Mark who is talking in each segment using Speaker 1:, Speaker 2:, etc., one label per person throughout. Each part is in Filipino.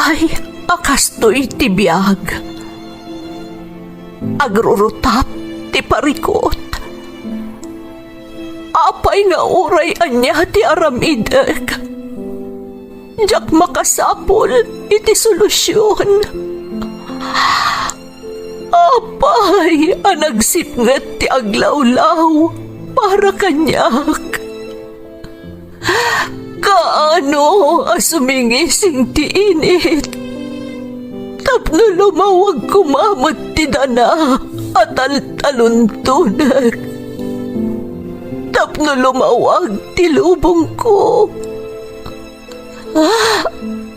Speaker 1: Apay, akastoy ti biyag. Agrurutap ti parikot. Apay nga uray anya ti aramideg. Jak makasapol iti solusyon. Apay, anagsipnget ti aglawlaw para kanyak. Kaano asumingising ti init? Tapno lumawag kumamot ti dana at taluntunag. Tapno lumawag ti lubong ko.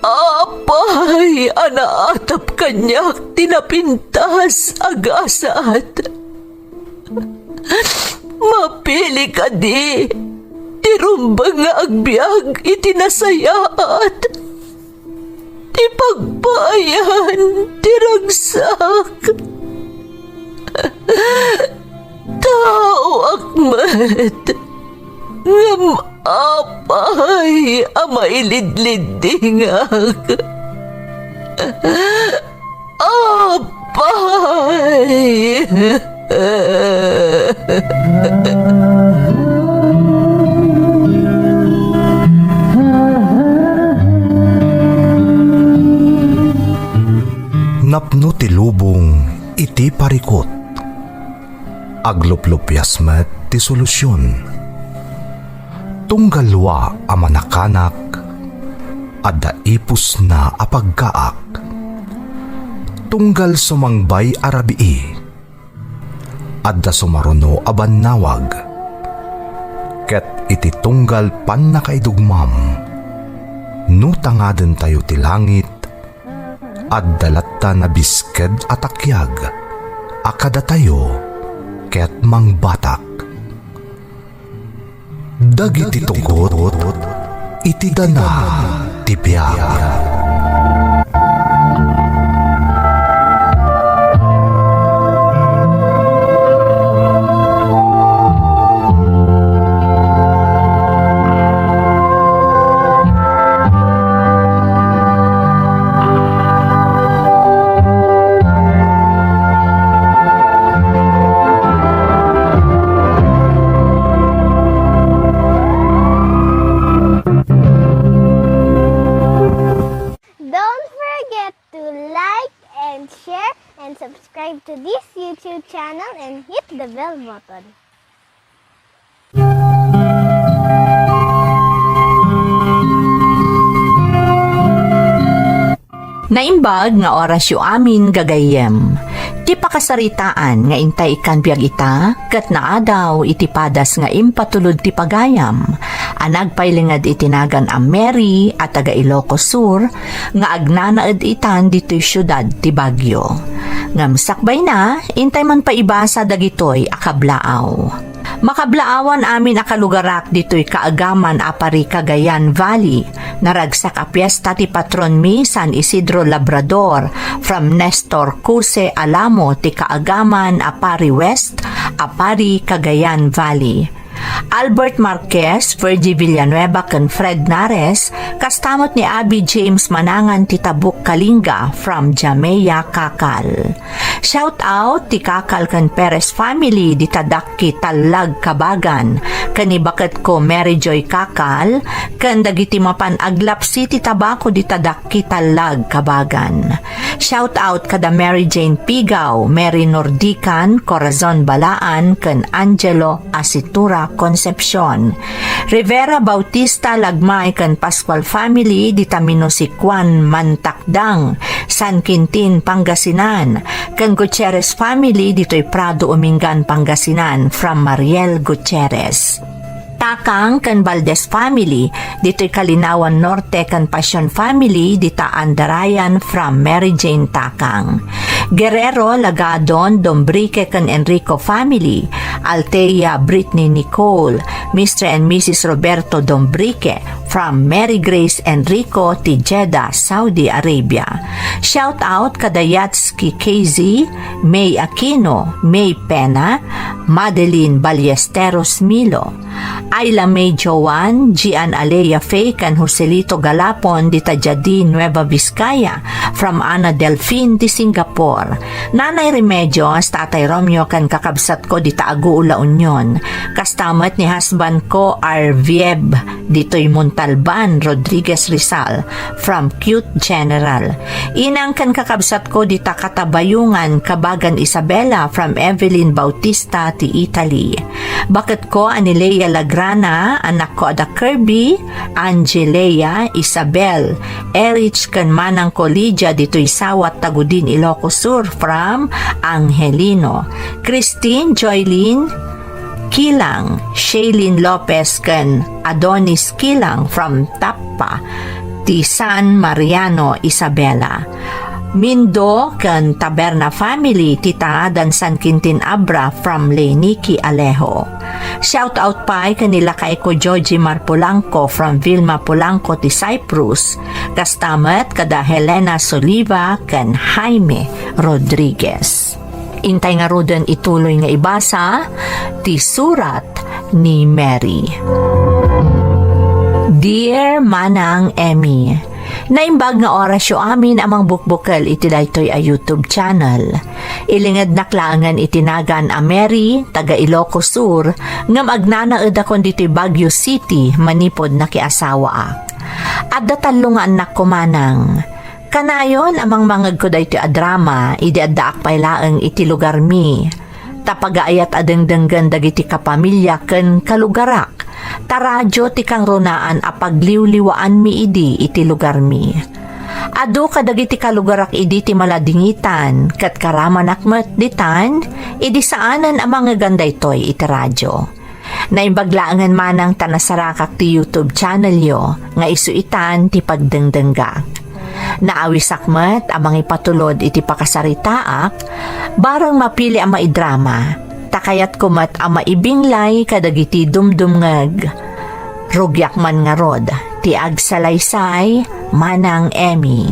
Speaker 1: Apay, anaatap kanyak tinapintas agasat. Mapili ka di. Tirumbang nga agbyag itinasayaat. Ti pagbayan, tiragsak. Tao akmat. Ngam apay, amailidlidingag. Apay.
Speaker 2: Napno ti lubong iti parikot. Agluplupyas met ti solusyon. Tunggalwa a manakanak, adda ipus na apagkaak. Tunggal sumangbay arabii, adda sumaruno abannawag. Ket iti tunggal pan nakaidugmam, nutangaden tayo ti langit, adda latta na bisked atakyag, akada tayo ket mangbatak. Dagiti tugot, iti dana ti biag.
Speaker 3: Subscribe to this YouTube channel and hit the bell button.
Speaker 1: Naimbag nga orasyo amin gagayem. Ti pakasaritaan nga intay ikan biag ita, kat naadaw iti padas nga impatulod ti pagayam. Anagpailingad itinagan ang Mary at taga Ilocos Sur, nga agnanaed itan dito'y syudad ti Baguio. Ngamsakbay na, intay man paibasa dagitoy akablaaw. Makablaawan amin akalugarak dito'y kaagaman apari Cagayan Valley, naragsak a piyesta ti patron mi San Isidro Labrador, from Nestor Cuse Alamo ti kaagaman apari West, apari Cagayan Valley. Albert Marquez, Virgie Villanueva ken Fred Nares, kastamot ni Abby James Manangan ti Tabuk Kalinga from Jamea, Kakal. Shout out ti Kakal ken Perez family di Tadaki Talag Kabagan, kanibaket ko Mary Joy Kakal, ken dagiti mapan Aglap City Tabaco di Tadaki Talag Kabagan. Shout out kada Mary Jane Pigaw, Mary Nordican, Corazon Balaan ken Angelo Asitura Concepcion. Rivera Bautista Lagmay ken Pascual family di Tamino Sikwan Mantakdang, San Quintin Pangasinan, ken Gutierrez family dito'y Prado Umingan Pangasinan from Mariel Gutierrez. Takang ken Valdez family dito'y Kalinawan Norte ken Passion family dita Andarayan from Mary Jane Takang. Guerrero, Lagadon, Dombrique kan Enrico family, Altea, Brittany Nicole, Mr. and Mrs. Roberto Dombrique from Mary Grace Enrico ti Jeddah, Saudi Arabia. Shout out kada Yatsky KZ, May Aquino, May Pena, Madeline Ballesteros Milo, Ayla May Joan, Gian Alea Faye kan Joselito Galapon di Tajadi, Nueva Vizcaya from Ana Delfin di Singapore. Nanay Remedyo as Tatay Romeo kan kakabsat ko di Taagu La Union. Kastamat ni husband ko Arvieb dito'y Montalban Rodriguez Rizal from Cute General. Inang kan kakabsat ko di Takatabayungan Kabagan Isabela from Evelyn Bautista ti Italy. Bakit ko Anilea Lagrana, anak ko ada Kirby, Angelea, Isabel, Erich kan manang ko Lydia dito'y Sawat Tagudin Ilocos Sur from Angelino. Christine Joylyn Kilang, Shailene Lopez kan Adonis Kilang from Tapa, ti San Mariano, Isabela. Mindo kan Taberna family, tita dan San Quintin Abra from Leniki Alejo. Shout out pa kanila kay ko Georgie Mar Polanco from Vilma Polanco ti Cyprus. Kastamat kada Helena Soliva kan Jaime Rodriguez. Intay nga roden ituloy nga ibasa ti surat ni Mary. Dear Manang Emmy, naimbag nga orasyo amin amang bukbukal iti daytoy a YouTube channel. Ilingad naklangan itinagan a Mary, taga Ilocos Sur, ngam agnanaed akon dito'y Baguio City, manipod na kiasawa ak. At datalo nga anak ko manang. Kanayon amang mangag ko daytoy a drama, idi addaak pailaeng iti lugar mi. Tapagaayat adengdenggan dagiti kapamilya ken kalugarak. Taradyo ti kang ronaan a pagliwliwaan mi idi iti lugar mi. Adu kadagiti kalugarak idi ti maladingitan ket karamanak met ditan idi saanan a mga ganday toy iti radyo. Naimbaglaangan manang tanasarakak ti YouTube channel yo nga isuitan ti pagdengdenggak. Naawisakmet amang ipatulod iti pakasaritaak barang mapili ang maidrama takayat kumat ang maibinglay kadagiti dumdumngag rugyak man nga rod ti agsalaysay Manang Emmy.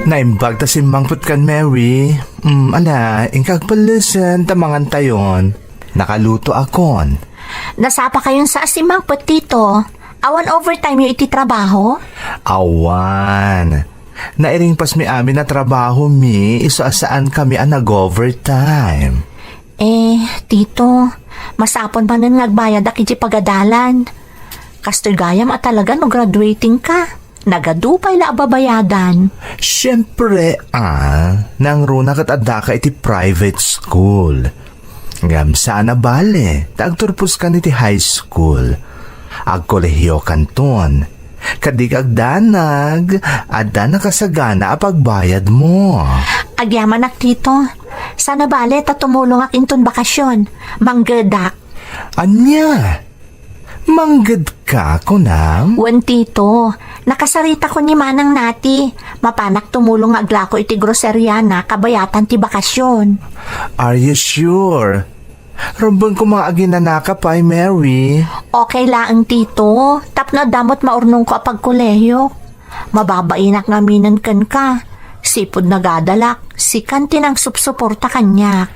Speaker 2: Naimbag ta simbangput kan Mary. Ala, ingkag palisen tamangan tayon. Nakaluto akon.
Speaker 1: Nasapa kayon sa asimang tito. Awan overtime yung iti trabaho?
Speaker 2: Awan. Nairing pas mi amin na trabaho mi, iso asaan kami ang nag-overtime.
Speaker 1: Tito, masapon pa nun nagbayad ak iti pagadalan. Kastoy gayam at talaga no graduating ka. Nagadupay la babayadan.
Speaker 2: Siyempre, nang runa kat adda ka iti private school. Ngam sana bale, tagturpos ka iti high school. Agkolehiyo kanton. Kadig agdanag, adda na kasagana a pagbayad mo.
Speaker 1: Agyaman ak tito. Sana bale tatumulong ak inton bakasyon. Manggedak.
Speaker 2: Anya? Manggad ka, kunam?
Speaker 1: Wan tito, nakasarita ko ni Manang Nati. Mapanak tumulong aglako iti grocerya na kabayatan ti bakasyon.
Speaker 2: Are you sure? Rumbang ko mga aginanaka pa, Mary.
Speaker 1: Okay laang tito, tapno damot maurnong ko apag kolehiyo. Mababainak ngaminan kan ka. Sipod nagadalak, si kantinang supsuporta kanya.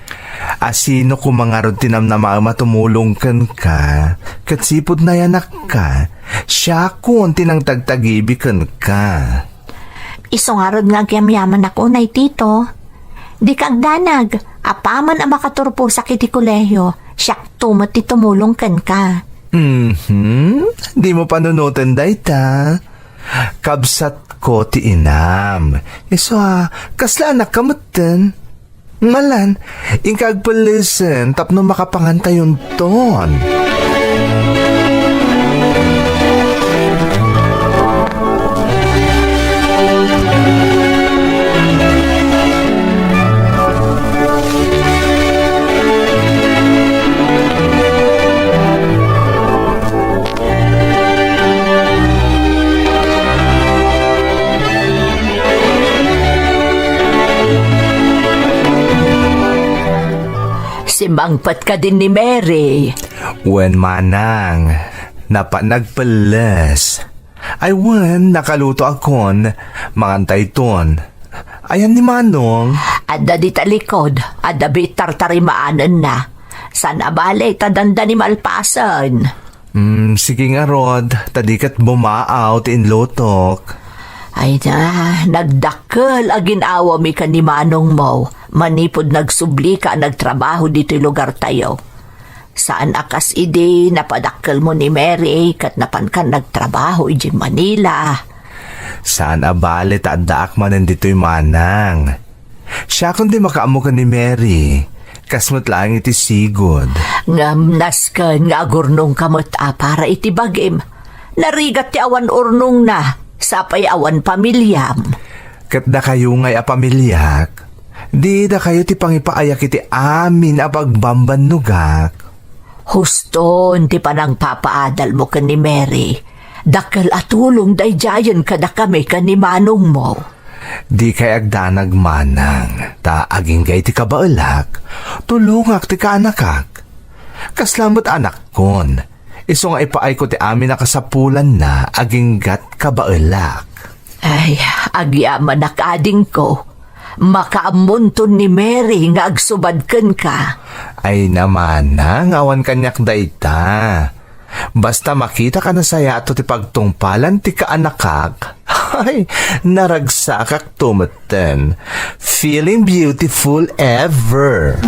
Speaker 2: Asino ko mga rod tinam na matumulong kan ka, katsipod na yanak ka, siya kun tinang tagtagibi kan ka.
Speaker 1: Isungarod nga gyamyaman ako nay tito. Di kagdanag, apaman ang makaturpo sa kiti kolehiyo, siya tumat ti tumulong kan ka.
Speaker 2: Di mo panunutan day ta. Kabsat ko ti inam. Iso kasla anak kamutin. Malan, ingkag palisen tapno makapangantayon ton.
Speaker 1: mangpat ka din ni Mary.
Speaker 2: Wen manang, nagpeles. Ay wen, nakaluto akon, mangantay ton. Ayan ni Manong.
Speaker 1: Adda di talikod, adda bitar tarimaanan na. Sana balay tadanda ni malpasan.
Speaker 2: Sige nga Rod, tadikat bumaaw ti inlotok.
Speaker 1: Ay na, nagdakkel agin awa mi ka ni Manong mo. Manipod nagsubli ka nagtrabaho dito'y lugar tayo. Saan akas idi napadakkel mo ni Mary kat napan ka nagtrabaho iji Manila.
Speaker 2: Saan abali taadaak manan dito'y manang. Siya kundi makaamo ka ni Mary. Kasmat lang iti sigod.
Speaker 1: Ngamnas ka nga agurnong kamot para iti bagim. Narigat ti awan urnong na, sapay awan pamilyam.
Speaker 2: Kat da kayo ngay apamilyak, di da kayo ti pangipaayak iti amin a pagbambanugak.
Speaker 1: Huston ti panang papaadal mo ka ni Mary. Dakkel atulong dayjayan kada kami ka ni Manong mo.
Speaker 2: Di kay agdanag manang, ta aging gay ti kabaelak, tulungak ti kaanakak. Kaslamot anak kon, iso nga ipaay ko ti amin na kasapulan na aging gat kabaelak.
Speaker 1: Ay, agyaman nakading ko. Makaamunton ni Mary nga agsubadken ka.
Speaker 2: Ay naman nang awan kanyak dayta. Basta makita ka na saya ato ti pagtungpalan ti kaanakak. Ay, naragsakak tumeten. Feeling beautiful ever.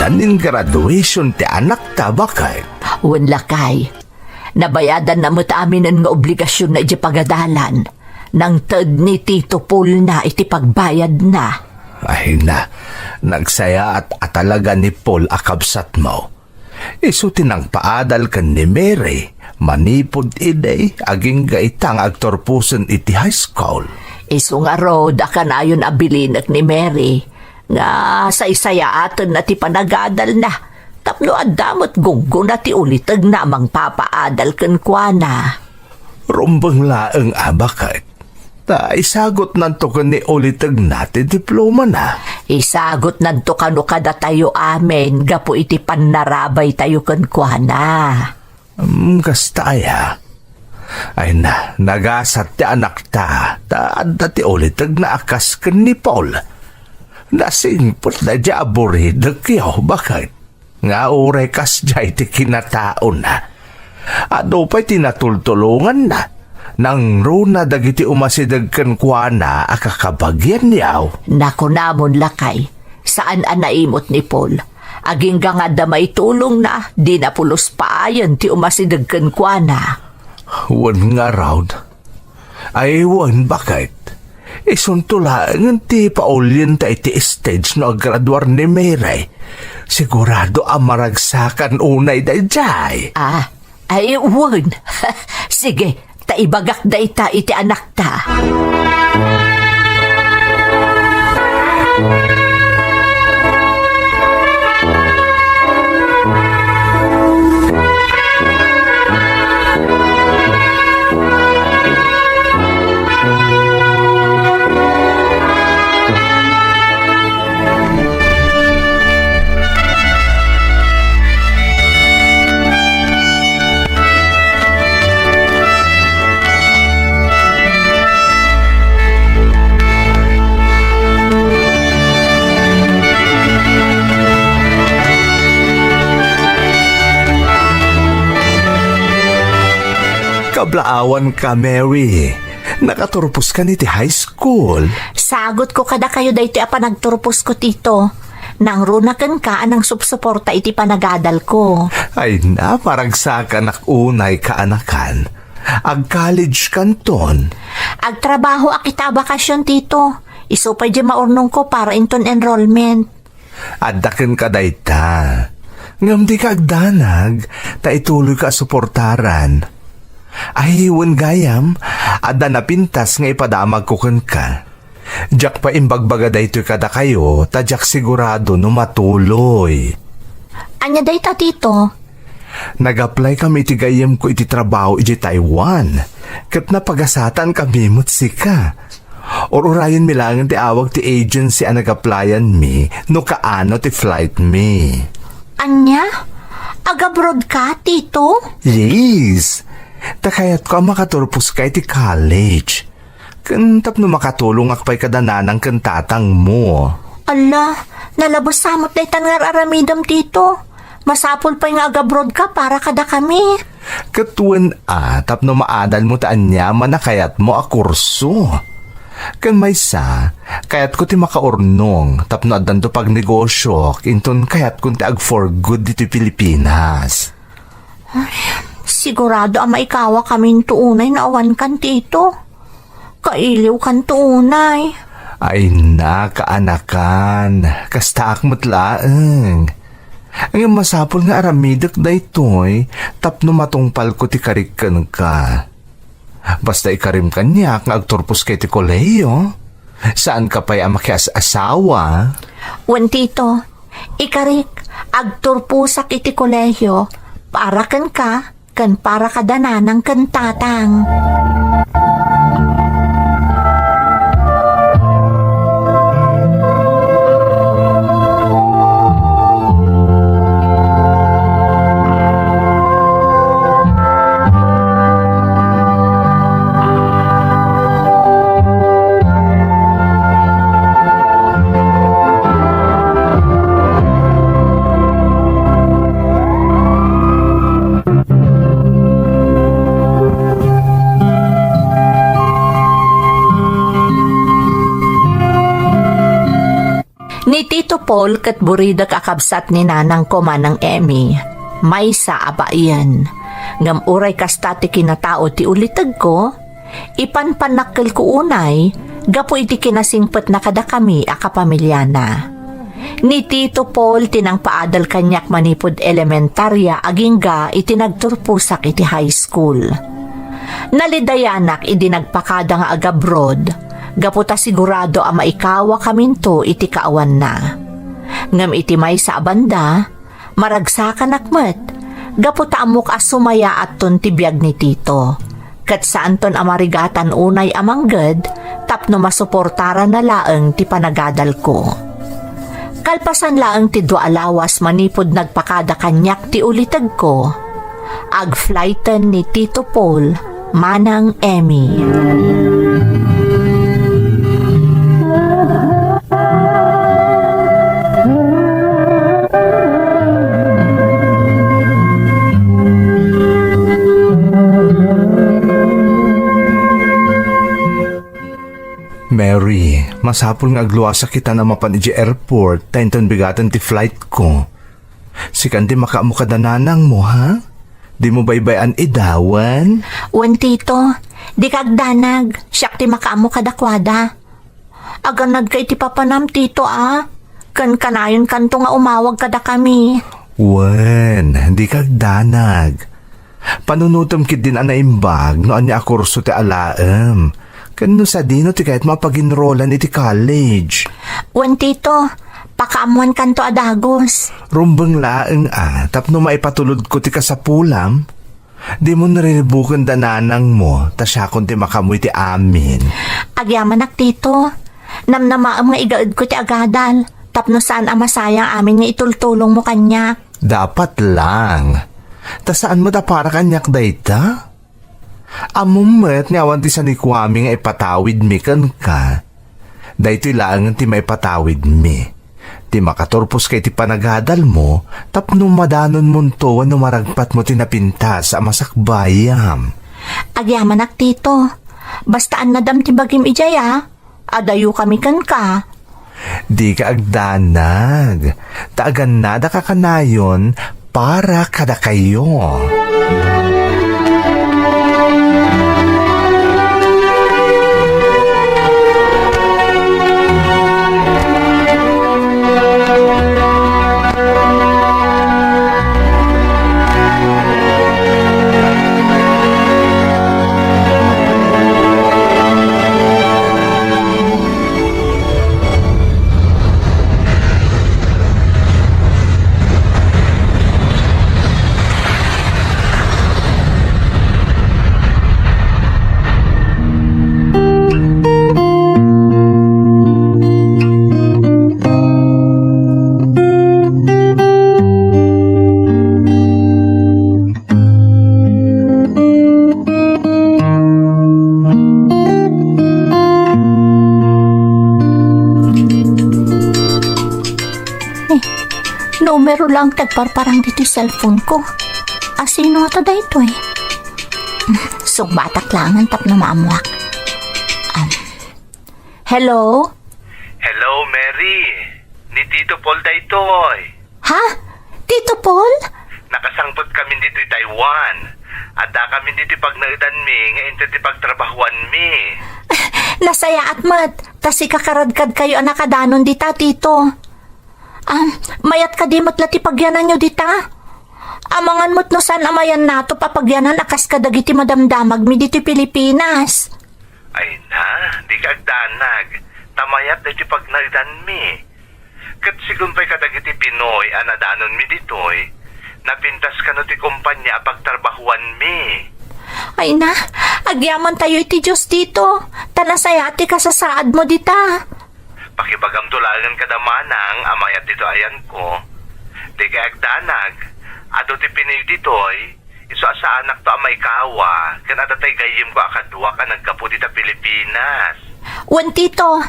Speaker 2: Danin graduation ti anak ta bakay.
Speaker 1: Wan lakay. Nabayadan na mo't amin nga obligasyon na iti pagadalan. Nang ted ni Tito Paul na iti pagbayad na.
Speaker 2: Ay na, nagsaya at atalaga ni Paul akabsat mo. Isu tinang paadal kan ni Mary, manipod iday, aging gaitang agtorpuson iti high school.
Speaker 1: Isu nga rod akan ayon abilinak ni Mary. Nga sa aton na ti panagadal na. Tapno adamot gunggo na ti ulitag na mang papaadal ken kuana.
Speaker 2: Rumbang laeng abakit. Ta isagot nanto ka ni ulitag natin diploma na.
Speaker 1: Isagot nanto kano kada tayo amen gapo iti panarabay tayo ken kuana.
Speaker 2: Kastaya. Ay na, nagasat ti anak ta. Ta ti ulitag na akas ken ni Paul. Nasingpot na di aburid kyaw bakit? Nga uray kas jay ti kinataon na. Ano pa'y tinatultulungan na. Nang runa dagiti umasidag kan kuana akakabagyan niyaw.
Speaker 1: Nako namon lakay, saan anaimot ni Paul? Aging nga damay tulong na, di na pulos paayan ti umasidag kan kuana.
Speaker 2: Wan nga raw. Ay wan bakit? Isuntulaan ti paulyan ta iti stage no graduar ni Mary. Sigurado ang maragsakan unay dayjay.
Speaker 1: Ay wan. Sige, taibagak da ita iti anak ta.
Speaker 2: Kablaawan ka, Mary. Nakaturpos ka ni ti high school.
Speaker 1: Sagot ko kada kayo da iti apanagturpos ko tito. Nang runakan ka anang supsuporta iti panagadal ko.
Speaker 2: Ay na, paragsakan ak unay kaanakan. Ag-college kanton.
Speaker 1: Agtrabaho akita bakasyon tito. Isupay di maurnong ko para inton enrollment.
Speaker 2: Adaken ka dayta. Ngam di ka agdanag, ta ituloy ka suportaran. Ahiwan gayam, ada na pintas nga ipadamag ko ka. Diyak pa imbagbaga da ito'y kada kayo, ta diyak sigurado no matuloy.
Speaker 1: Anya day ta tito?
Speaker 2: Nag-apply kami iti gayam ko iti trabaho iti Taiwan. Kat napagasatan kami mutsi ka. Or urayan mi lang ti awag ti agency ang nag-applyan mi no kaano ti flight mi.
Speaker 1: Anya? Agabroad ka, tito?
Speaker 2: Yes. Takayat ko ang makaturpos ka iti college. Kantap no makatulong akpay kadananang kantatang mo.
Speaker 1: Ala, nalabos samot day tangar aramidam, tito. Masapol pa yung agabroad ka para kada kami.
Speaker 2: Katuan tap no maadal mo taan niya manakayat mo a kurso. Kan may sa, kayat ko ti makaurnong, tap no adan to pag negosyo, inton kayat ko ti ag for good dito Pilipinas.
Speaker 1: Sigurado ang maikawa kaming tuunay na awan kan, tito. Kailiw kan tuunay.
Speaker 2: Ay na, kaanakan, kasta akmat laeng. Ang masapol nga aramidak da ito'y tapno matungpal ko ti karikan ka. Basta ikarim kanyak nga agturpos kay ti koleyo. Saan ka pa'y amakyas asawa?
Speaker 1: Wan, tito, ikarik, agturpusak iti kolehyo, para kan ka, kan para kadananang kan tatang. Ni Tito Paul kat buridag akabsat ni nanang ko manang Emmy, may sa abaian. Ngam uray kastati kinatao ti ulitag ko, ipanpanakkel ko unay, gapo iti kinasingpet na kada kami akapamilyana. Ni Tito Paul tinang paadal kanyak manipod elementarya agingga iti nagturpusak iti high school. Nalidayanak idi nagpakada nga agabroad, gaputa sigurado ang maikawa kaminto iti kaawan na. Ngam iti may sa abanda, maragsakan akmet, gaputa amok asumaya at ton tibiyag ni tito. Kat saan ton amarigatan unay amangged, tapno masuportaran na laeng ti panagadal ko. Kalpasan laeng ti dua alawas manipod nagpakada kanyak ti ulitag ko. Agflighten ni Tito Paul, manang Emmy.
Speaker 2: Mary, masapol nga agluwasa kita na mapan iji airport, tainton bigatan ti flight ko. Sikan di makaamu kadananang mo, ha? Di mo baybayan idawan?
Speaker 1: Wan, tito, di kagdanag, siyak ti makaamo kadakwada. Aganad kay ti papanam, tito, Kan kanayon kanto nga umawag kada kami.
Speaker 2: Wen, di kagdanag. Panunutom kit din anaimbag no anya akurso ti alaem. Kano sa dino ti kahit mapaginrolan iti college.
Speaker 1: Wan, tito, pakaamuan kanto adagos.
Speaker 2: Rumbang laeng tapno maipatulod ko ti kasapulam. Di mo nariribukan dananang mo, tasyakon ti makamoy ti amin.
Speaker 1: Agyamanak, tito, namnamaam nga igaad ko ti agadal, tapno saan amasayang amin nga itultulong mo kanya.
Speaker 2: Dapat lang. Ta saan mo da para kanyak dayta? Amumet ni awan ti sanikwami nga ipatawid mi kan ka. Daytoy lang ti may patawid mi. Ti makaturpos kay ti panagadal mo, tapno madanon mo to no maragpat mo ti napintas sa masakbayam.
Speaker 1: Agyamanak, tito, bastaan nadam ti bagim ijaya, adayo kami kan ka.
Speaker 2: Di ka agdanag. Taagan nada ka kanayon para kada kayo.
Speaker 1: numero lang tagparparang dito yung cellphone ko. Sino ito da ito eh? Sugbatak lang ang tap na maamuak. Hello?
Speaker 2: Hello, Mary. Ni Tito Paul da itoy.
Speaker 1: Ha? Tito Paul?
Speaker 2: Nakasangpot kami dito i Taiwan. At da kami dito pagnaidan mi, ngayon dito pagtrabahuan mi.
Speaker 1: Nasaya at mat, tasi kakaradkad kayo ang nakadanon dita, Tito. Mayat ka di matlati pagyanan nyo dita. Amangan mo't no saan amayan nato papagyanan akas kadagiti madamdamag mi dito Pilipinas.
Speaker 2: Ay na, di ka agdanag. Tamayat dito pagnaidan mi. Kat sigumpay kadagiti Pinoy anadanon mi ditoy. Napintas ka no ti kumpanya pagtrabahuan mi.
Speaker 1: Ay na, agyaman tayo iti Diyos dito. Tanasayati ka sa saad mo dita.
Speaker 2: Pakibagam tulangan ka damanang amayat dito ayan ko. Di ka agdanag. Ado ti Pinoy ditoy, iso asa anak to amay kawa, kan adatay gayim ko akadwa ka nagkapo dita Pilipinas.
Speaker 1: Wan Tito,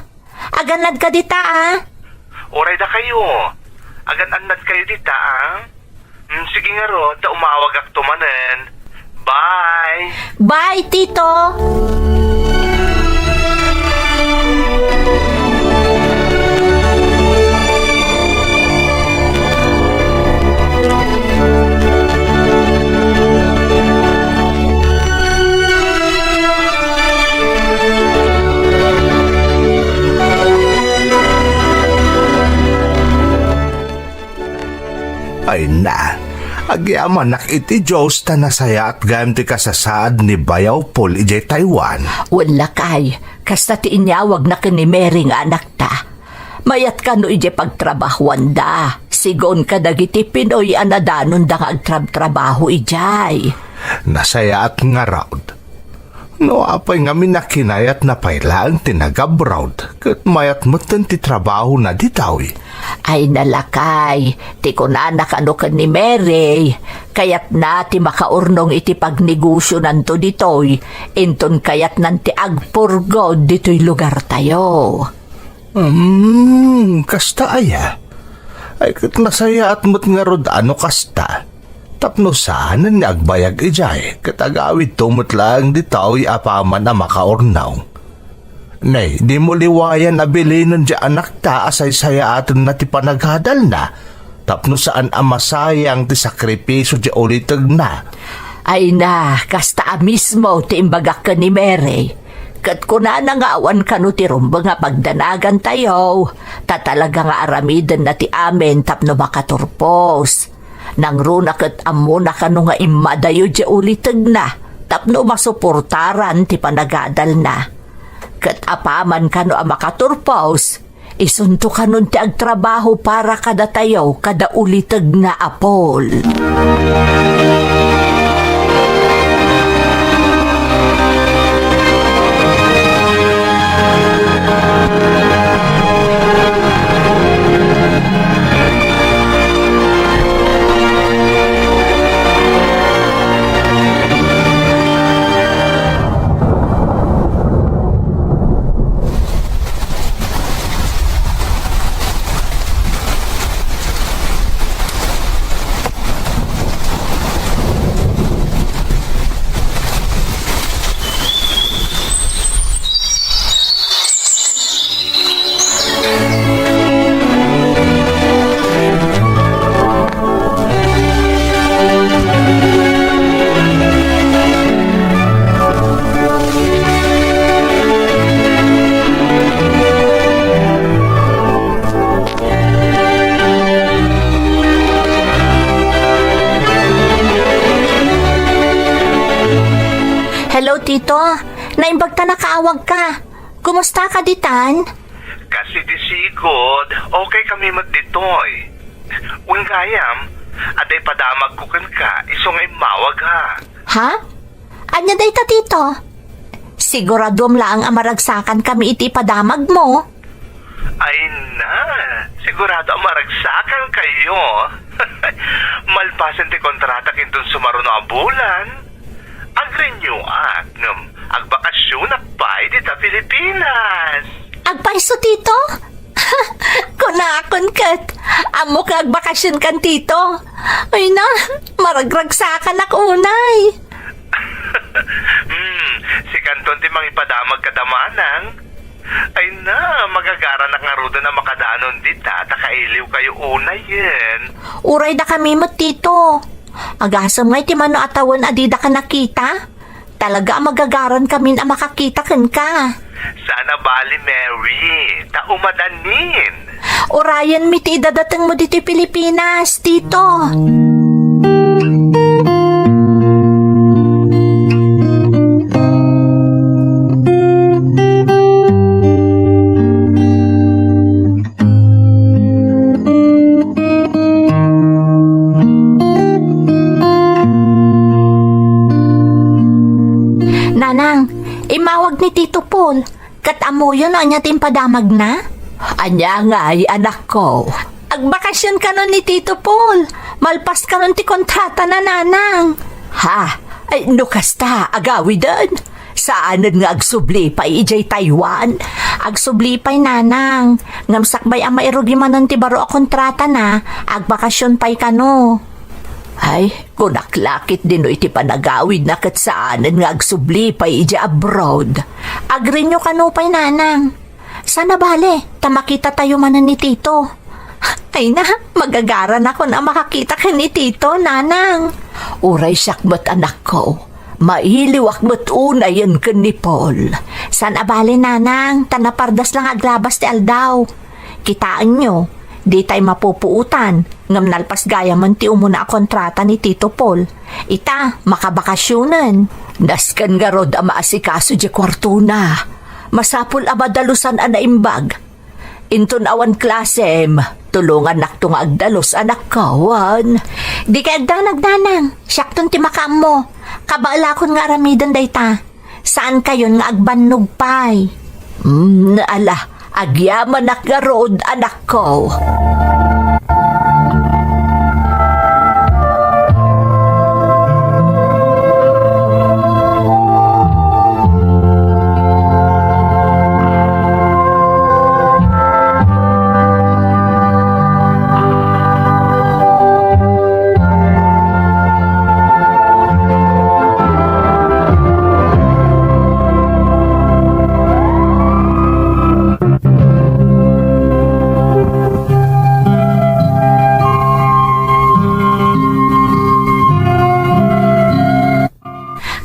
Speaker 1: aganad ka dita
Speaker 2: Oray da kayo. Agan-anad kayo dita sige nga ro, da umawag ak tumanen. Bye!
Speaker 1: Bye, Tito!
Speaker 2: Ay na, agyaman nak iti Diyos ta nasaya at gayam ti kasasaad ni Bayaw Paul ijay Taiwan.
Speaker 1: Wala kay, kasta ti inyawag na kini Mary nga anak ta. Mayat ka no ije pagtrabahuan da. Sigon ka dagiti Pinoy anadanon da nga agtrab-trabaho ijay.
Speaker 2: Nasaya at nga raud. No apay nga minakinayat na pailaan tinagabrawd kat mayat mutan ti trabaho na ditawi.
Speaker 1: Ay nalakay, ti kunanak ano ka ni Mary. Kayat na ti makaurnong iti pagnegosyo nanto ditoy. Inton kayat nanti agpurgod ditoy lugar tayo.
Speaker 2: Kasta aya. Ay kat nasaya at mut nga rod ano kasta. Tapno saan ni agbayag ijay katagawid tumot lang ditawi apaman na makaurnaw. Nay, di mo liwayan abilinon di anak ta asay saya aton na ti panaghadal na. Tapno saan amasayang ti sakripiso di ulitag na.
Speaker 1: Ay na, kasta mismo ti imbagak ka ni Mary. Kat kuna na nga awan ka no ti rumba nga pagdanagan tayo. Tatalaga nga aramidan na ti amin tapno makaturpos. Nang runa kat amo na ka no nga imadayo di ulitag na. Tapno masuportaran ti panagadal na. Kat apaman ka no makaturpos. Isunto ka nun ti agtrabaho para kada tayo kada ulitag na apol. Hello, Tito. Naimbag ta nakaawag ka. Kumusta ka, ditan?
Speaker 2: Kasi di sigod, okay kami magditoy. Uwing kayam, aday padamag ko kan ka, iso ngay mawag ha.
Speaker 1: Ha? Anya day ta, Tito? Siguradom lang ang maragsakan kami iti padamag mo.
Speaker 2: Ay na, sigurado ang maragsakan kayo. Malpasan ti kontrata kintun sumaruno ang bulan.Ag-renew at agbakasyon na pay dita Pilipinas.
Speaker 1: Agpaiso, Tito? na akon kat. Amo kag bakasyon kan tito. Ay na, maragragsakan ako unay.
Speaker 2: Si Kanton ti mang ipadamag kadamanang. Ay na, magagara na nga ruda na makadaanon dita, takailiw kayo unay yen.
Speaker 1: Uray da kami mo tito. Agasam nga iti mano atawan adida ka nakita. Talaga magagaran kami na makakita kan ka.
Speaker 2: Sana bali, Mary. Taumadanin.
Speaker 1: Urayan mi ti idadatang mo dito Pilipinas, tito. Nanang, imawag ni Tito Paul. Kat amo yun anya timpadamag na? Anya nga ay anak ko. Agbakasyon ka nun ni Tito Paul. Malpas ka nun ti kontrata na nanang. Ha? Ay nukasta, agawi doon. Saanan nga agsubli pa ijay Taiwan? Agsubli pa'y nanang. Ngamsakbay ang mairugi manon ti baro a kontrata na. Agbakasyon pa'y kano. Ay, kunaklakit din iti panagawid na kat saanan nga agsubli pa ija abroad. Agri nyo kanupay nanang. Sana bale, tamakita tayo manan ni Tito. Ay na, magagaran ako na makakita ka ni Tito, nanang. Uray sakbat anak ko. Mailiwak mo't una yan ka ni Paul. Sana bale nanang, tanapardas lang aglabas ti aldaw. Kitaan nyo. Di tayo mapupuutan. Ngam nalpas gaya man ti umuna a kontrata ni Tito Paul. Ita, makabakasyonan. Naskan nga rod ang maasikaso di kwarto na. Masapul abadalusan a naimbag. Inton awan klasem, tulungan nakto nga agdalos anak kawan. Di ka agdanagdanang, siyakton ti makam mo. Kabalakon nga aramidan dayta. Saan kayon nga agbannog pay? Naala. Agyaman nakarod, anak ko.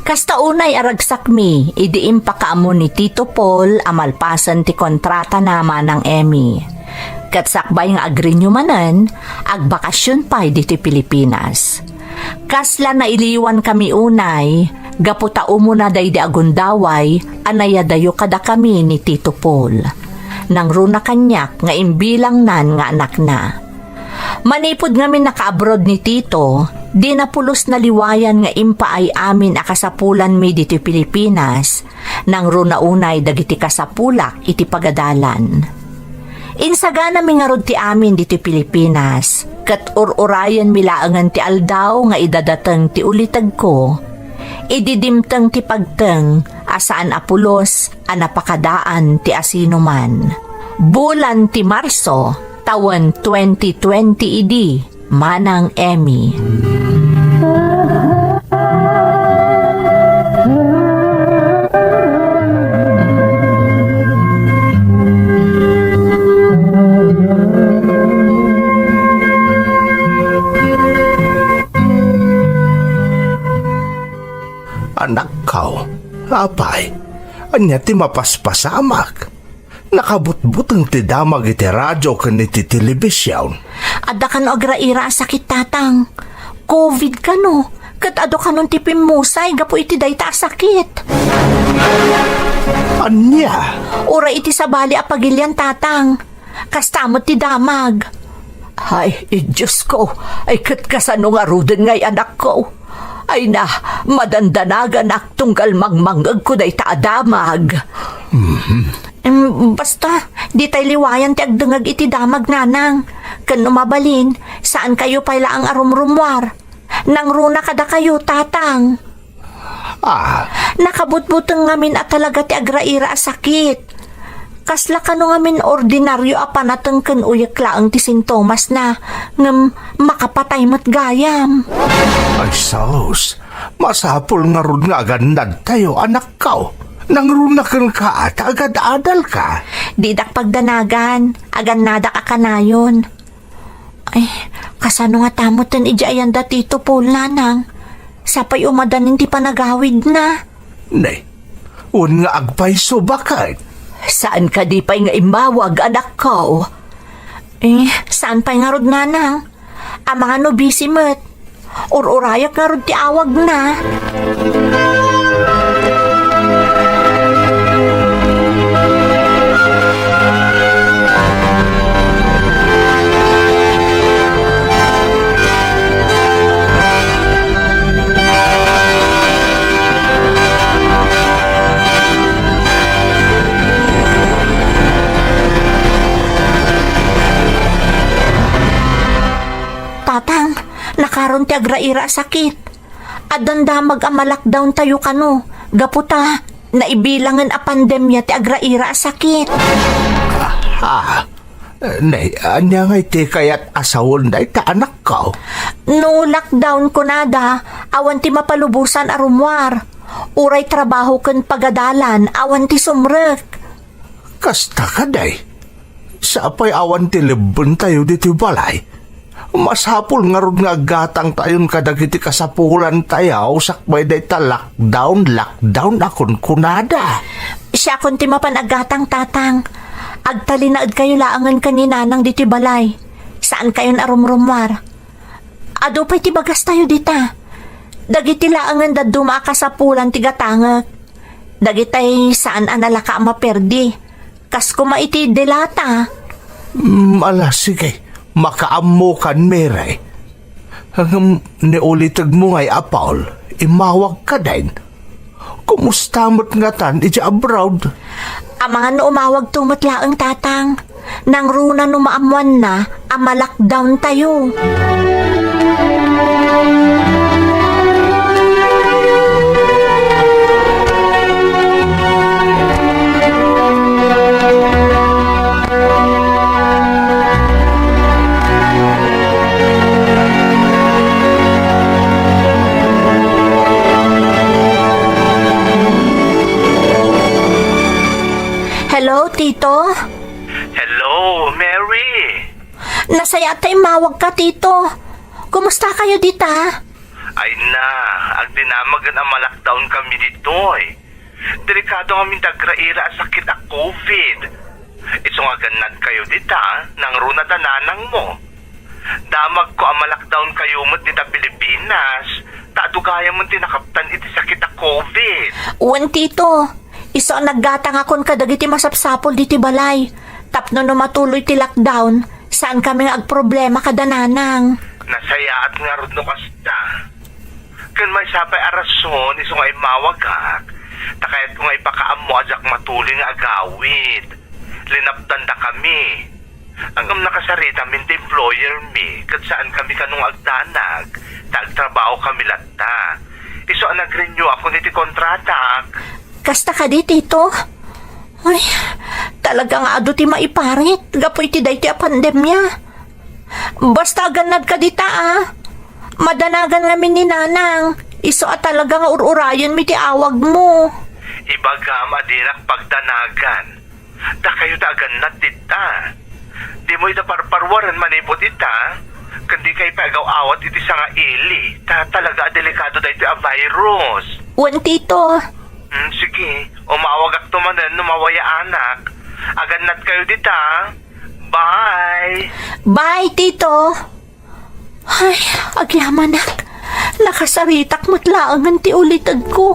Speaker 1: Kasta unay aragsak mi, idiim pa kaamo ni Tito Paul amalpasan ti kontrata naman ng Emmy. Katsakbay nga agrinyo manan, agbakasyon pa'y diti Pilipinas. Kasla na iliwan kami unay, gaputa umuna day di agundaway, anayadayo kada kami ni Tito Paul. Nang runa kanyak nga imbilang nan nga anak na. Manipod ngamin naka-abroad ni Tito, di na pulos na liwayan nga impa ay amin akasapulan mi diti Pilipinas, nang runa unay dagiti kasapulak iti pagadalan. Insagana mi nga rod ti amin diti Pilipinas, kat urayan milaangan ti aldaw nga idadateng ti ulitag ko, ididimteng ti pagteng asaan apulos anapakadaan ti asinuman. Bulan ti Marso, tawan 2020 idi, manang Emmy.
Speaker 2: Anak ko, apay, anya ti mapaspasamak. Nakabutbutang ti damag iti radyo kan iti telebisyon.
Speaker 1: Adda ka no agraira sakit tatang. COVID ka no. Kat ado ka nun tipim musay, gapo iti dayta sakit.
Speaker 2: Anya?
Speaker 1: Ura iti sabali apagilyan tatang. Kastamot ti damag. Ay, Diyos ko, ay kat kasano nga ruden ngay anak ko. Ay na, madandanagan ak tunggal mangmangag ko dayta adamag. Basta, di tayo liwayan ti agdangag iti damag nanang. Kan umabalin, saan kayo pala ang arumrumwar? Nang runa kada kayo, tatang. Nakabutbutang ngamin at talaga ti agraira sakit. kasla ka no nga min ordinaryo apanatang kan uyak laang ti sintomas na ngam makapatay mat gayam.
Speaker 2: Ay sos, masapol nga ron nga agandad tayo anak kao. Nangrunakan ka at agad adal ka.
Speaker 1: Didak pagdanagan, agan nada ka kanayon. Ay, kasano nga tamutan ijayan da tito Paul nanang. Sapay umadanin ti panagawid na.
Speaker 2: Nay, un nga agpayso bakit?
Speaker 1: Saan ka di pa'y nga imbawag, anak ko? Saan pa'y nga rod nanang? Ang mga nobisi met. Urayak nga rod ti awag na. Tatang, nakaron ti agraira sakit. Adanda mag-amalakdown tayo kano. Gaputa, naibilangan a pandemya ti agraira sakit.
Speaker 2: Nay, anya nga iti kayat asawon na ita anak kao.
Speaker 1: No lockdown ko nada, awan ti mapalubusan arumwar. Uray trabaho ken pagadalan, awan ti sumrek.
Speaker 2: Kasta ka day. Sa apay awan ti libon tayo dito balay. Masapol nga ron nga gatang tayon kadagiti kasapulan tayaw sakbay day ta lockdown akon kunada.
Speaker 1: Siya kun ti mapanagatang tatang. Agtalinaad kayo laangan kaninanang diti balay. Saan kayo narumrumwar? Ado pa'y ti bagas tayo dita. Dagiti laangan da dumakasapulan ti gatangak. Dagitay saan analaka maperdi. Kas kumaiti delata.
Speaker 2: Ala sige. Makaammo kan meray. Hanggang niulitag mo ngay apaul, imawag ka din. Kumusta mo't nga tan, iti abroad?
Speaker 1: Ang mga umawag tumatlaang tatang. Nang runa numaamuan na, amalakdown tayo. Hello, Tito?
Speaker 2: Hello, Mary.
Speaker 1: Nasaya tayo mawag ka, Tito. Kumusta kayo dita?
Speaker 2: Ay na, ag dinamagan ang malakdown kami dito eh. Delikado kami dagraira ang sakit a COVID. Iso nga ganad kayo dita, nang runa dananang mo. Damag ko ang malakdown kayo mo dita Pilipinas. Taadugaya mo tinakaptan iti sakit a COVID.
Speaker 1: Uwan, Tito. Iso ang naggatang akon kadagiti masapsapol diti balay. Tapno no matuloy ti lockdown, saan kami nga agproblema kadananang.
Speaker 2: Nasayaat nga rod no kasta. Kan may sapay arason, iso nga imawagak. Takayat ko nga ipakaam mo ajak matuli nga agawid. Linapdan da kami. Ang nakasarita min di employer mi, kat saan kami kanong agdanag. Tagtrabaho kami latta. Iso ang nag-renew ako niti kontratak.
Speaker 1: Kasta ka di, Tito? Ay, talaga nga ado ti maiparit. Gapoy ti day ti a pandemya. Basta ganad ka dita Madanagan namin ni nanang. Iso talaga nga ururayan mi ti awag mo.
Speaker 2: Ibaga madirak pagdanagan. Da kayo da ganad dita. Di mo ita parparwaran manipot ita. Kandi kay pagaw-awat iti sa nga ili. Talaga delikado da iti a virus.
Speaker 1: Uwan, Tito.
Speaker 2: Sige, umawag ak tumanan numawaya anak. Aganat kayo dita. Bye!
Speaker 1: Bye, Tito. Ay, agyaman na. Nakasaritak matlaangan ti ulitag ko.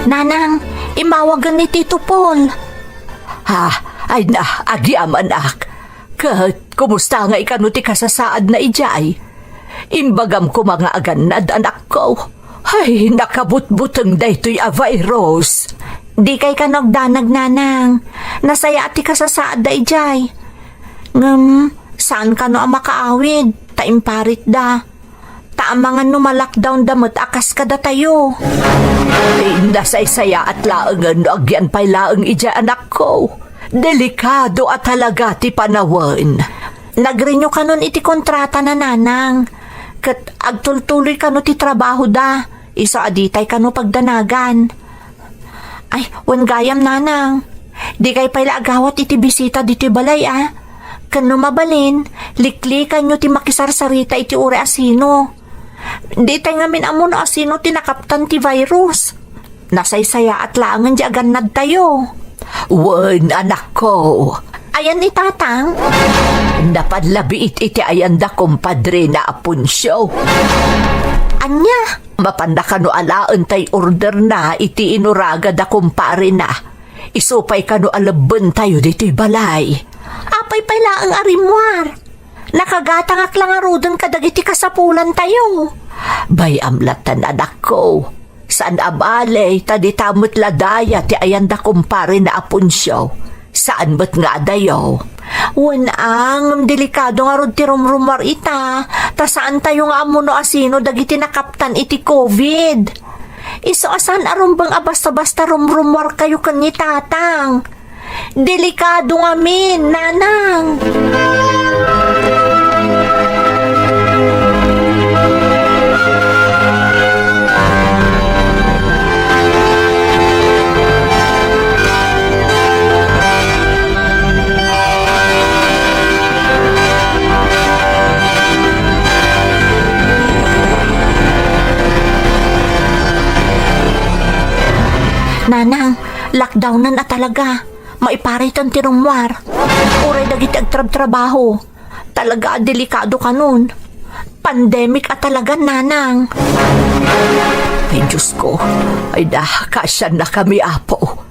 Speaker 1: Nanang, imawagan ni Tito Paul.
Speaker 4: Ha, ay na, agyam anak. Kumusta nga ikanuti kasasaad na ijay? Imbagam ko mga aganad, anak ko. Ay, nakabutbutang daytoy a virus.
Speaker 1: Di kay kanog danag nanang. Nasaya ati ka sa saad da ijay. Saan ka no ang makaawid? Taimparit da. Taamangan no ma-lockdown damot akas ka da tayo.
Speaker 4: Ay, nasaysaya at laangan no agyan pa'y laang ija anak ko. Delikado at talaga ti panawan.
Speaker 1: Nagrenew ka nun iti kontrata na nanang. Kat agtultuloy ka no ti trabaho da. Iso aditay ka no pagdanagan. Ay, wan gayam nanang. Di kay pala agawat iti bisita diti balay Kano mabalin, liklikan nyo ti makisarsarita iti ure asino. Di tayo ngamin amo no asino ti nakaptan ti virus. Nasaysaya at laangan di aganad tayo.
Speaker 4: Wan, anak ko.
Speaker 1: Ayan ni tatang.
Speaker 4: Napadlabiit iti ayanda kumpadre na apunsyo.
Speaker 1: Anya?
Speaker 4: Mapanda ka no alaan tay order na iti inuraga da kumpare na. Isupay ka no alaban tayo dito'y balay.
Speaker 1: Apay pala ang arimwar. Nakagatangak lang arudon kadagiti kasapulan tayo.
Speaker 4: Bay amlatan anak ko. Saan abalay taditamot ladaya ti ayanda kumpare na apunsyo. Saan ba't nga dayo?
Speaker 1: Wanang delikado nga rod ti rumrumar ita. Ta saan tayo nga amuno asino dagiti nakaptan iti COVID. Iso asan arumbang basta-basta rumrumar kayo kanyi tatang. Delikado nga min, nanang. Nanang, lockdownan na talaga. Maiparitan ti rumwar. Uray dagiti agtrab-trabaho. Talaga delikado ka nun. Pandemic at talaga, nanang.
Speaker 4: Ay, Diyos ko. Ay, kasyan na kami, apo.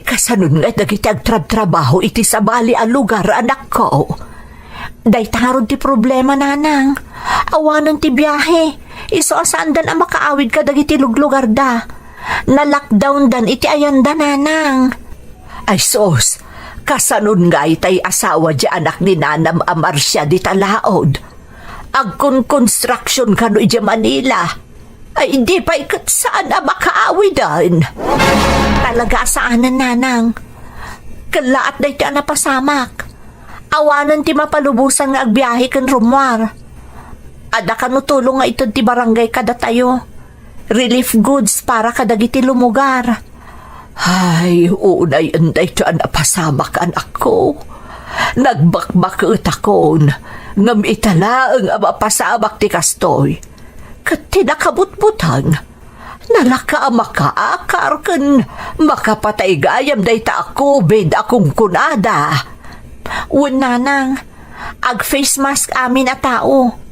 Speaker 4: Kasanun nga dagiti agtrab-trabaho iti sa bali a lugar, anak ko.
Speaker 1: Day tarod ti problema, nanang. Awanan ti biyahe. Iso asandan ang makaawid ka dagiti luglugar da. Na-lockdown dan iti ayanda, nanang.
Speaker 4: Ay sos, kasanun nga itay asawa di anak ni Nanam Amarcia di Talaod. Agkon construction kano iti Manila. Ay di pa ikat saan na makaawidan.
Speaker 1: Talaga saanan, nanang. Kalaat na iti anapasamak. Awanan ti mapalubusan nga agbiyahe kan rumwar. Ada kanutulong nga ito ti barangay kada tayo. Relief goods para kadagiti lumugar.
Speaker 4: Ay, unay anday to napasamak anak ko. Nagbakbakot akon. Ngam itala ang mapasamak ti kastoy. Kat tinakabutbutan. Nalaka makaakar kan makapatay gayam day ta ako bed akong kunada.
Speaker 1: Nanang, ag face mask amin a tao.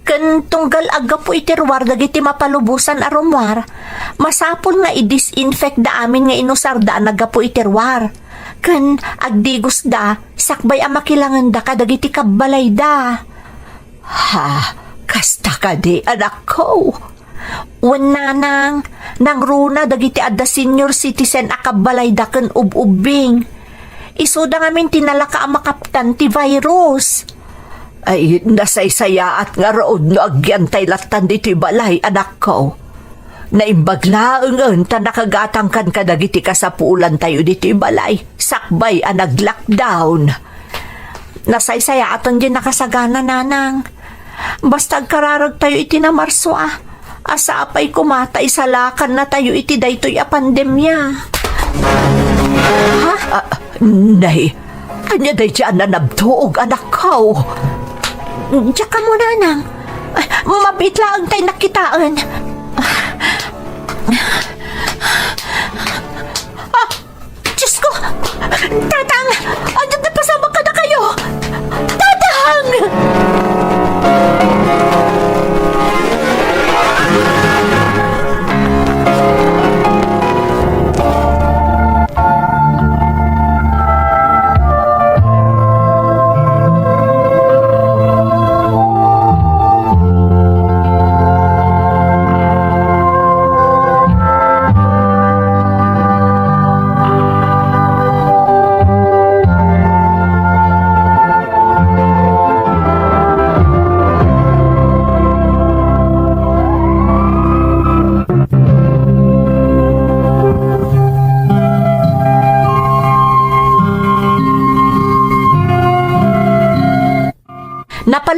Speaker 1: Kan tunggal aga po itirwar dagiti mapalubusan a rumwar, masapol nga i-disinfect da amin nga inusar da naga po itirwar. Kan agdigos da, sakbay a makilangan da kadagiti kabbalay da.
Speaker 4: Ha, kasta ka di anak ko.
Speaker 1: Nanang, nang runa dagiti adda senior citizen a kabbalay da kan ububing. Iso da ngamin tinalaka a makaptan ti virus.
Speaker 4: Ay, nasaysaya at nga rood no agyantay latan dito'y balay, anak ko. Naimbaglaang ta nakagatang kan kadagiti kasapulan tayo dito'y balay. Sakbay ang nag-lockdown.
Speaker 1: Nasaysaya atan din nakasagana, nanang. Basta kararag tayo iti na Marso Asa apay kumatay sa lakan na tayo iti daytoy a pandemya.
Speaker 4: Ha? Nay, anya day dyan na nabtuog, anak ko.
Speaker 1: Diyak ka mo, nanang. Mabit lang tayo nakitaan. Diyos ko! Tatang! Andiyan na pasama ka na kayo! Tatang!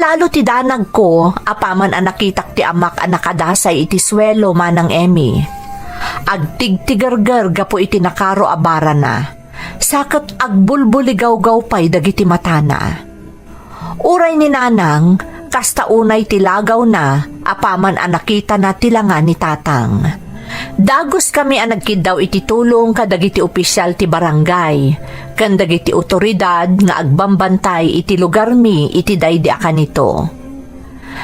Speaker 1: Kalalo ti danag ko, apaman ang nakitak ti amak ang nakadasay iti swelo manang Emmy. Agtigtigargar gapo iti nakaro abara na. Sakit agbulbuligaw-gaw pa'y dagiti matana. Uray ni nanang, kasta unay tilagaw na, apaman ang nakita na tilangan ni tatang. Dagos kami ang nagkidaw iti tulong kadagiti opisyal ti barangay, kan dagiti otoridad nga agbambantay iti lugar mi iti daydi akanito.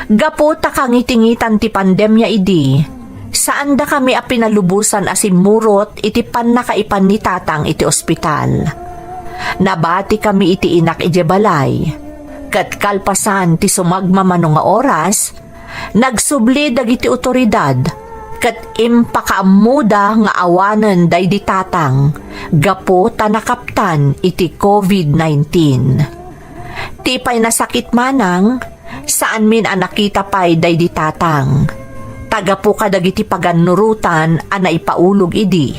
Speaker 1: Gapo takang itingitan ti pandemya idi, saan da kami a pinalubusan asimurot iti pannakaipan ni tatang iti ospital. Nabati kami iti inak iti balay, kat kalpasan ti sumagmamano nga oras, nagsubli dagiti otoridad, kat impakaamuda nga awanen daydi tatang, gapo tanakaptan iti COVID-19. Tipay nasakit manang, saan min ang nakita pa'y daydi tatang. Tagapo kadagiti paganurutan a naipaulog idi.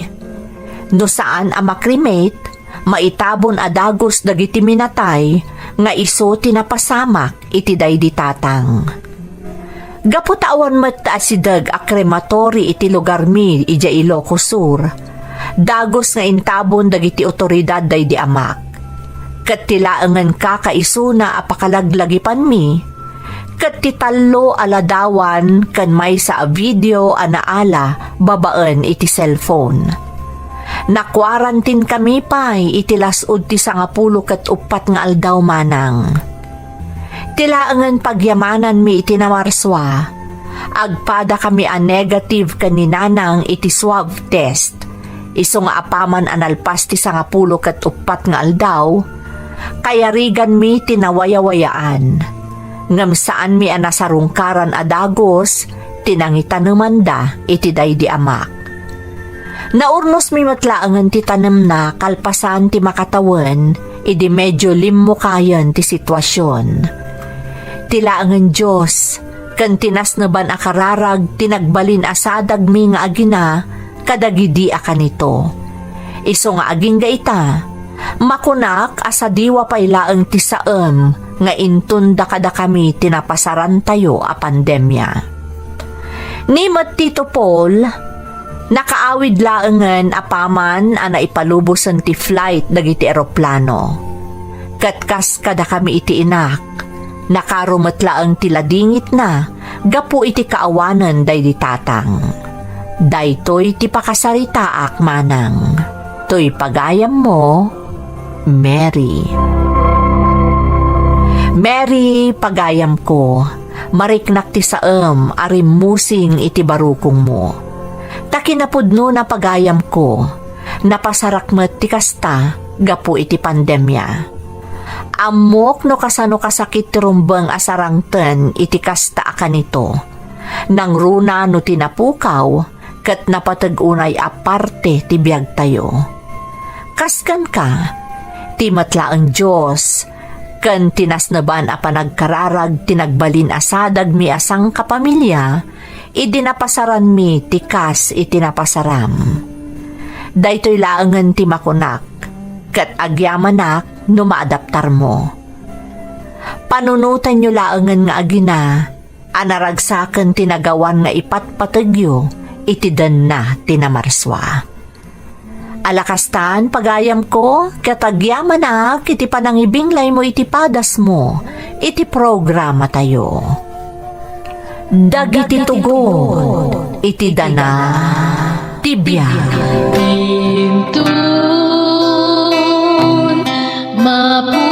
Speaker 1: No saan a makremate, maitabon adagos dagiti minatay, nga iso tinapasamak iti daydi tatang. Gaputawan mat asidag a krematori iti lugar mi ija Ilocos Sur. Dagos nga intabon dagiti otoridad daydi amak. Kat tilaangan kakaisuna a pakalaglagipan mi. Kat titalo aladawan kan may sa video anaala babaan iti cellphone. Nakwarantin kami pa'y iti lasud ti 14 nga aldaw manang. Tilaangan pagyamanan mi iti namarswa. Agpada kami a negative kaninanang iti swab test. Iso nga apaman analpas ti 14 nga aldaw. Kaya rigan mi tinawayawayaan. Ngam saan mi anasarungkaran adagos, tinangitanumanda iti daydi amak. Naurnos mi matlaangan ti tanem na kalpasan ti makatawan, idi medyo limmo kayan ti sitwasyon. Tilaangan Diyos, kan tinasnaban akararag, tinagbalin asadag mi nga agina, kadagidi akanito. Iso nga aging gaita, makunak asadiwa pailaang ti saem, nga intunda kada kami tinapasaran tayo a pandemya. Nimot Tito Paul, nakaawid laangan apaman ana ipalubusan ti flight dagiti eroplano. Katkas kada kami iti inak, nakarumatlaang tiladingit na, gapu iti kaawanan daydi tatang. Daytoy ti pakasaritaak manang. Toy pagayam mo, Mary. Mary, pagayam ko, mariknak ti saem, arimusing iti barukong mo. Takinapudno na pagayam ko, napasarakmet ti kasta, gapu iti pandemya. Amok no kasano kasakit rumbang asarangten iti kasta akanito. Nang runa no tinapukaw, kat napatagunay aparte ti biag tayo. Kaskan ka, ti matlaang Diyos, kan tinasnaban a panagkararag tinagbalin asadag mi asang kapamilya, idinapasaran mi ti kas itinapasaram. Daytoy laangan ti makunak, kat agyamanak no maadaptar mo. Panunutan nyo laangan nga agina, anaragsakan tinagawan nga ipatpatagyo, itidan na tinamarswa. Alakastan, pagayam ko, katagyaman na, kiti panangibinglay mo itipadas mo, iti programa tayo. Dagiti tugon, itidana, tibiyag.
Speaker 5: Mapu